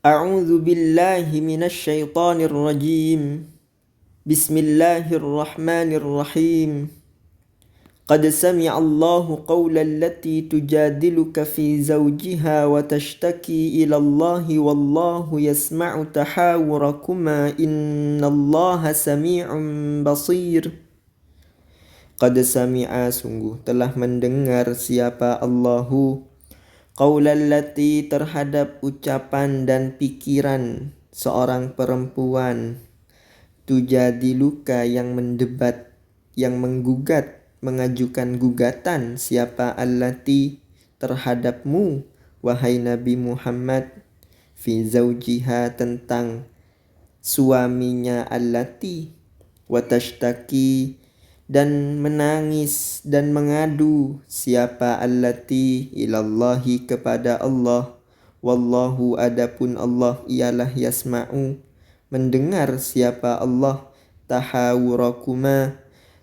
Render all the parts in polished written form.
A'udzu billahi minasy syaithanir rajim. Bismillahirrahmanirrahim. Qad sami'a Allahu qawlan allati tujadiluka fi zawjiha wa tashtaki ila Allahi wallahu yasma'u tahawurakuma innallaha sami'un basir. Qad sami'a, sungguh telah mendengar siapa Allahu qaulal lati, terhadap ucapan dan pikiran seorang perempuan, tujadiluka, yang mendebat, yang menggugat, mengajukan gugatan, siapa allati, terhadapmu wahai Nabi Muhammad, fi zaujiha, tentang suaminya allati, watashtaki, dan menangis dan mengadu siapa allati, ilallahi, kepada Allah, wallahu, adapun Allah ialah yasma'u, mendengar siapa Allah, tahawurakuma,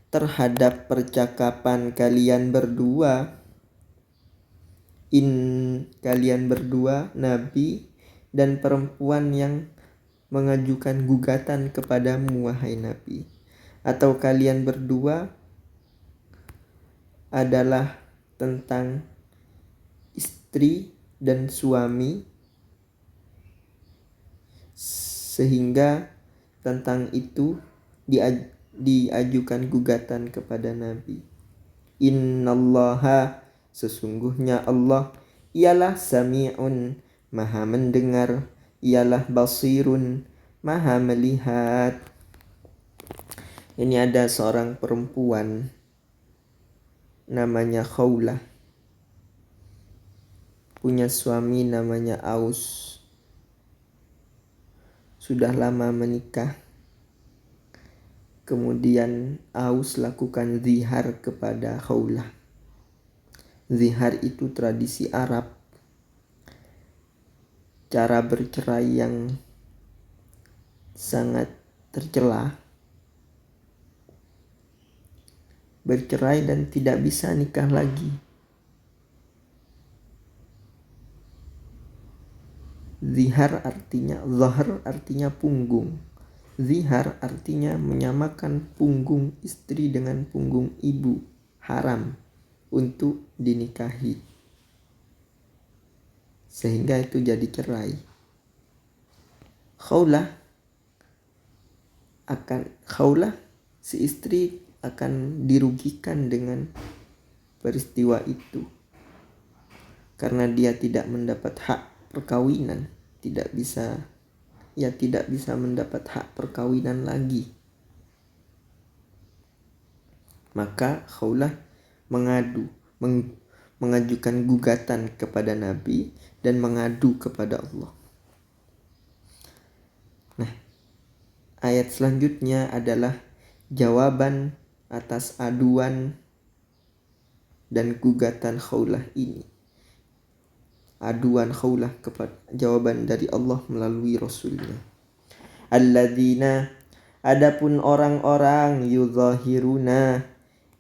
terhadap percakapan kalian berdua, kalian berdua, Nabi dan perempuan yang mengajukan gugatan kepadamu wahai Nabi, atau kalian berdua adalah tentang istri dan suami, sehingga tentang itu diajukan gugatan kepada Nabi. Innallaha, sesungguhnya Allah ialah sami'un, maha mendengar, ialah basirun, maha melihat. Ini ada seorang perempuan namanya Khawlah, punya suami namanya Aus. Sudah lama menikah. Kemudian Aus lakukan zihar kepada Khawlah. Zihar itu tradisi Arab, cara bercerai yang sangat tercela. Bercerai dan tidak bisa nikah lagi. Zihar artinya, zahar artinya punggung. Zihar artinya menyamakan punggung istri dengan punggung ibu, haram untuk dinikahi, sehingga itu jadi cerai. Khawlah, si istri akan dirugikan dengan peristiwa itu, karena dia tidak mendapat hak perkawinan, tidak bisa mendapat hak perkawinan lagi. Maka Khawlah mengajukan gugatan kepada Nabi dan mengadu kepada Allah. Nah, ayat selanjutnya adalah jawaban atas aduan dan gugatan Khawlah ini. Aduan Khawlah kepada jawaban dari Allah melalui Rasulnya. Alladzina, adapun orang-orang, yuzahiruna,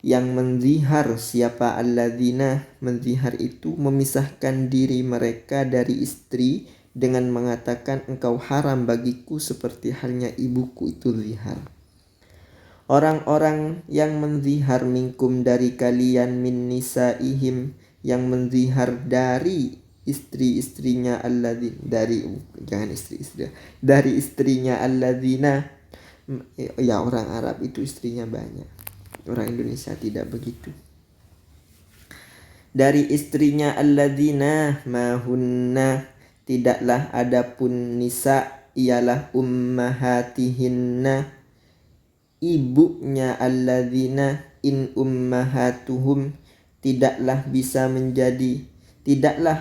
yang menzihar, siapa alladzina, menzihar itu memisahkan diri mereka dari istri dengan mengatakan engkau haram bagiku seperti halnya ibuku, itu zihar. Orang-orang yang menzihar minkum, dari kalian, min nisaihim, yang menzihar dari istri-istrinya alladzina, dari istrinya alladzina. Ya, orang Arab itu istrinya banyak, orang Indonesia tidak begitu. Dari istrinya alladzina, mahunna, tidaklah adapun nisa ialah ummahatihinna, ibunya alladzina, in ummahatuhum, tidaklah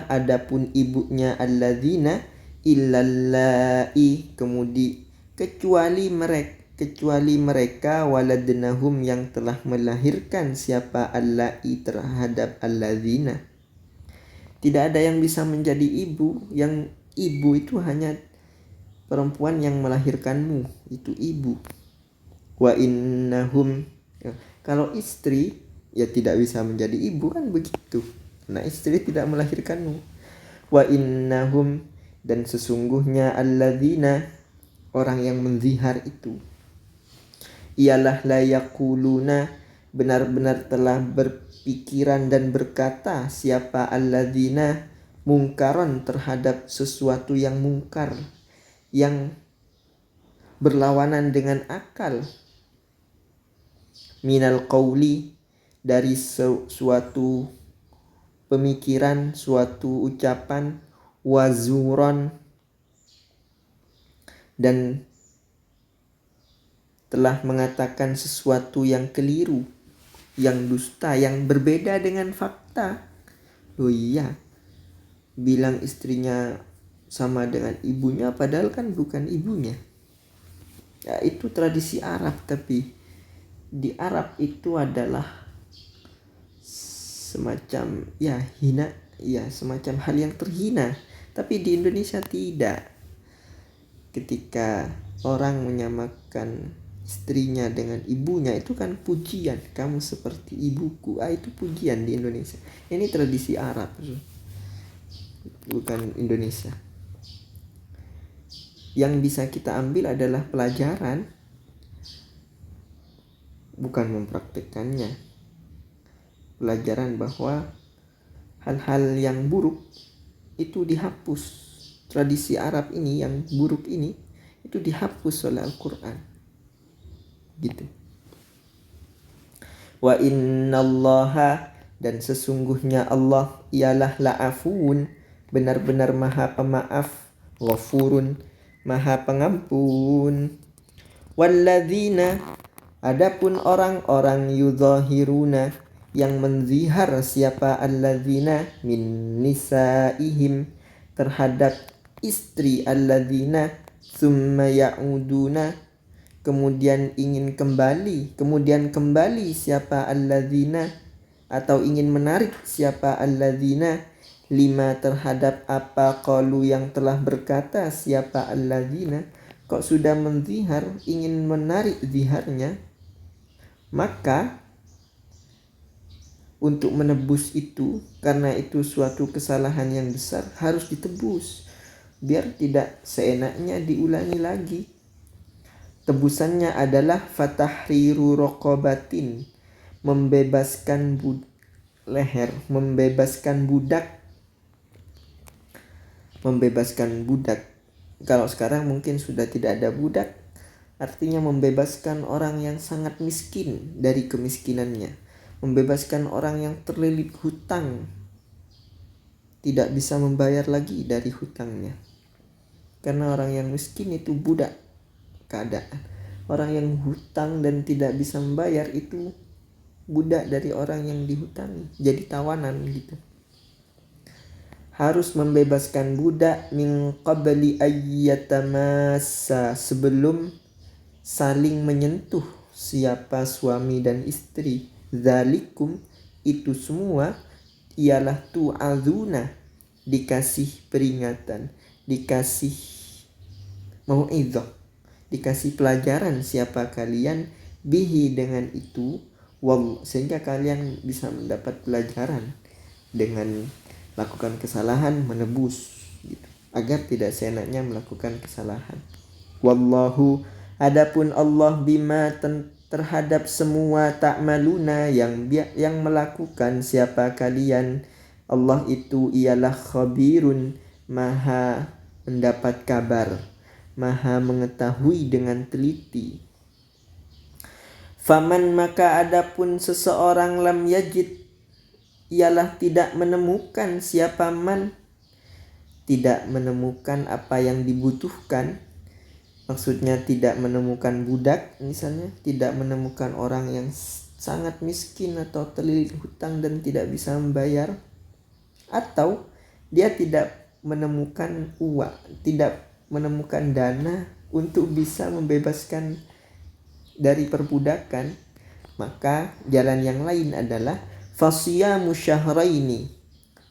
adapun ibunya alladzina, illallai, kecuali mereka waladnahum, yang telah melahirkan siapa allai, terhadap alladzina. Tidak ada yang bisa menjadi ibu. Yang ibu itu hanya perempuan yang melahirkanmu, itu ibu. Wa innahum, kalau istri ya tidak bisa menjadi ibu, kan begitu. Nah, istri tidak melahirkanmu. Wa innahum, Dan sesungguhnya alladzina, orang yang menzihar itu, ialah la yaquluna, benar-benar telah berpikiran dan berkata siapa alladzina, mungkaron, terhadap sesuatu yang mungkar, yang berlawanan dengan akal, minal qauli, dari suatu pemikiran, suatu ucapan, wazuron, dan telah mengatakan sesuatu yang keliru, yang dusta, yang berbeda dengan fakta. Oh iya, bilang istrinya sama dengan ibunya padahal kan bukan ibunya. Ya, itu tradisi Arab, tapi di Arab itu adalah semacam hina, semacam hal yang terhina. Tapi di Indonesia tidak. Ketika orang menyamakan istrinya dengan ibunya, itu kan pujian. Kamu seperti ibuku, itu pujian di Indonesia. Ini tradisi Arab, bukan Indonesia. Yang bisa kita ambil adalah pelajaran, bukan mempraktikkannya. Pelajaran bahwa hal-hal yang buruk itu dihapus. Tradisi Arab ini yang buruk ini itu dihapus oleh Al-Quran, gitu. Wa innallaha, dan sesungguhnya Allah ialah la'afun, benar-benar maha pemaaf, ghafurun, maha pengampun. Walladzina, adapun orang-orang yudhahiruna, yang menzihar siapa alladzina min nisaihim, terhadap istri alladzina, summa ya'uduna, kemudian kembali siapa alladzina, atau ingin menarik siapa alladzina, lima, terhadap apa qalu, yang telah berkata siapa alladzina. Kok sudah menzihar, ingin menarik ziharnya, maka untuk menebus itu, karena itu suatu kesalahan yang besar, harus ditebus biar tidak seenaknya diulangi lagi. Tebusannya adalah fatahriru raqabatin, membebaskan leher, membebaskan budak. Kalau sekarang mungkin sudah tidak ada budak, artinya membebaskan orang yang sangat miskin dari kemiskinannya, membebaskan orang yang terlilit hutang, tidak bisa membayar lagi dari hutangnya. Karena orang yang miskin itu budak keadaan. Orang yang hutang dan tidak bisa membayar itu budak dari orang yang dihutangi, jadi tawanan gitu. Harus membebaskan budak min qabli ayyatamassa, sebelum saling menyentuh siapa suami dan istri. Zalikum, itu semua, ialah tu'adzuna, dikasih peringatan, dikasih mau'izah, dikasih pelajaran siapa kalian, bihi, dengan itu, sehingga kalian bisa mendapat pelajaran dengan lakukan kesalahan, menebus gitu, agar tidak seenaknya melakukan kesalahan. Wallahu, adapun Allah, bima, terhadap semua, ta'maluna, yang melakukan siapa kalian, Allah itu ialah khabirun, maha mendapat kabar, maha mengetahui dengan teliti. Faman, maka adapun seseorang, lam yajid, ialah tidak menemukan siapa man, tidak menemukan apa yang dibutuhkan. Maksudnya tidak menemukan budak misalnya, tidak menemukan orang yang sangat miskin atau terlilit hutang dan tidak bisa membayar, atau dia tidak menemukan uang, tidak menemukan dana untuk bisa membebaskan dari perbudakan, maka jalan yang lain adalah fasiyamu syahraini,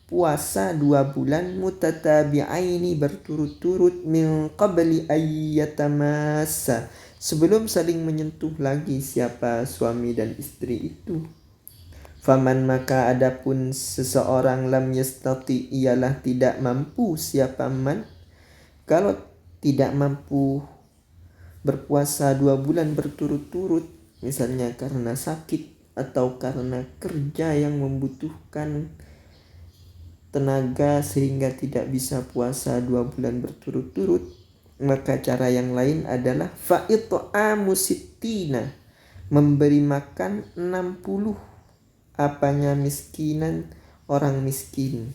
puasa 2 bulan, mutatabi'aini, berturut-turut, min qabli ayyatamassa, sebelum saling menyentuh lagi siapa suami dan istri itu. Faman, maka adapun seseorang, lam yastati, ialah tidak mampu siapa man, Kalau tidak mampu berpuasa 2 bulan berturut-turut, misalnya karena sakit atau karena kerja yang membutuhkan tenaga sehingga tidak bisa puasa 2 bulan berturut-turut, maka cara yang lain adalah fa'it'amu sittina, memberi makan 60 apanya miskinan, orang miskin.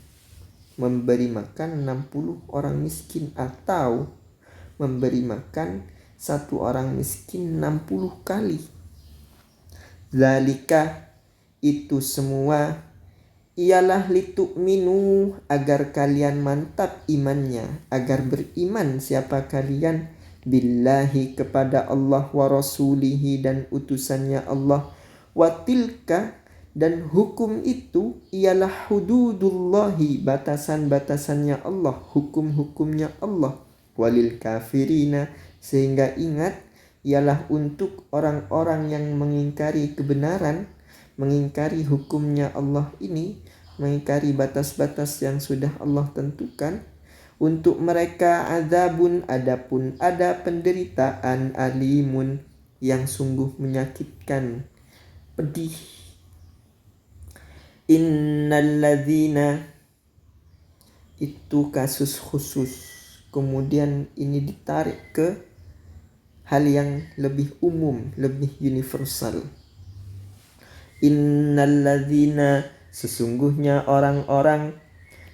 Memberi makan 60 orang miskin, atau memberi makan satu orang miskin 60 kali. Zalika, itu semua, ialah litu'minu, agar kalian mantap imannya, agar beriman siapa kalian, billahi, kepada Allah, wa rasulihi, dan utusannya Allah, wa tilka, dan hukum itu, ialah hududullahi, batasan-batasannya Allah, hukum-hukumnya Allah, walil kafirina, sehingga ingat, ialah untuk orang-orang yang mengingkari kebenaran, mengingkari hukumnya Allah ini, mengingkari batas-batas yang sudah Allah tentukan, untuk mereka azabun, adapun ada penderitaan, alimun, yang sungguh menyakitkan, pedih. Innalladzina, itu kasus khusus, kemudian ini ditarik ke hal yang lebih umum, lebih universal. Innalladzina, sesungguhnya orang-orang,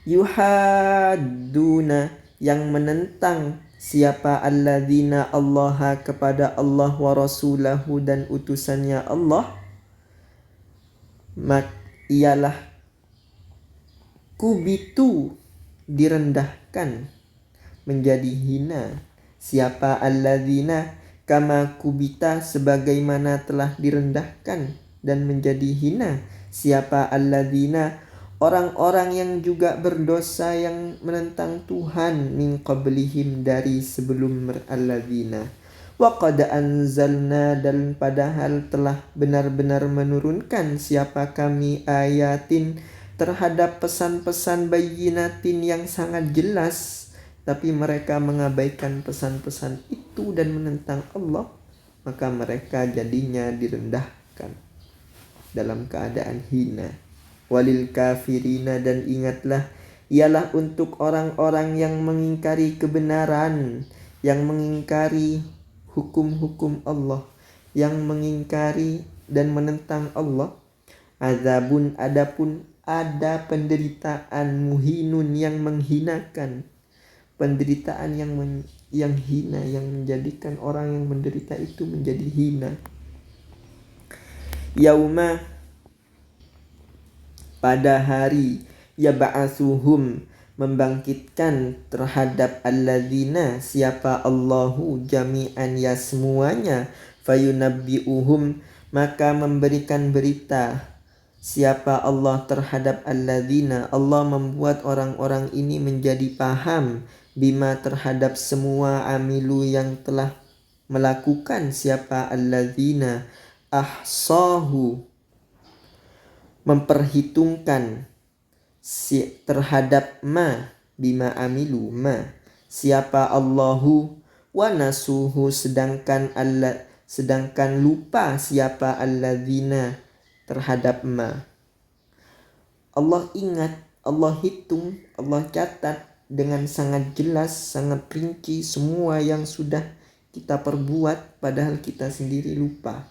yuhadduna, yang menentang siapa, alladzina, Allah, kepada Allah, wa rasulahu, dan utusannya Allah, ialah kubitu, direndahkan, menjadi hina. Siapa alladzina, kama kubita, sebagaimana telah direndahkan dan menjadi hina siapa alladzina, orang-orang yang juga berdosa yang menentang Tuhan, min qablihim, dari sebelum alladzina. Wa qad anzalna, dan padahal telah benar-benar menurunkan siapa kami, ayatin, terhadap pesan-pesan, bayyinatin, yang sangat jelas, tapi mereka mengabaikan pesan-pesan itu dan menentang Allah, maka mereka jadinya direndahkan dalam keadaan hina. Walil kafirina, dan ingatlah, ialah untuk orang-orang yang mengingkari kebenaran, yang mengingkari hukum-hukum Allah, yang mengingkari dan menentang Allah, azabun, adapun ada penderitaan, muhinun, yang menghinakan, penderitaan yang hina, yang menjadikan orang yang menderita itu menjadi hina. Yauma, pada hari, yab'atsuhum, membangkitkan terhadap alladzina, siapa Allahu, jami'an, ya semuanya, fayunabbi'uhum, maka memberikan berita siapa Allah terhadap alladzina, Allah membuat orang-orang ini menjadi paham, bima, terhadap semua, amilu, yang telah melakukan siapa alladzina, ahsahu, memperhitungkan terhadap ma, bima amilu, ma, siapa Allahu, wa nasuhu, sedangkan lupa siapa alladzina terhadap ma. Allah ingat, Allah hitung, Allah catat dengan sangat jelas, sangat rinci semua yang sudah kita perbuat, padahal kita sendiri lupa.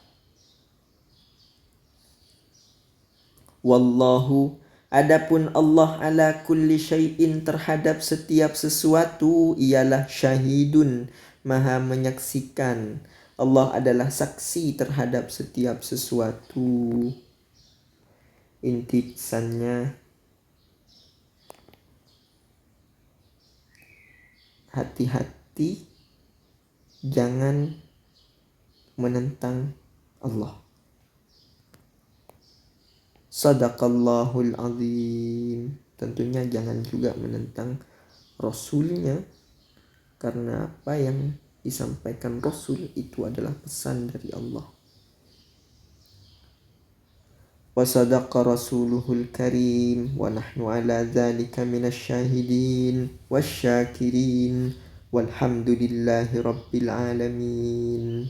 Wallahu, adapun Allah, ala kulli syai'in, terhadap setiap sesuatu, ialah syahidun, maha menyaksikan. Allah adalah saksi terhadap setiap sesuatu. Inti pesannya, hati-hati jangan menentang Allah. Sadaqallahul azim. Tentunya jangan juga menentang Rasulnya, karena apa yang disampaikan Rasul itu adalah pesan dari Allah. Wa sadaqa rasuluhul karim, wa nahnu ala dzalika minasyahidin wasyakirin, Walhamdulillahi rabbil alamin.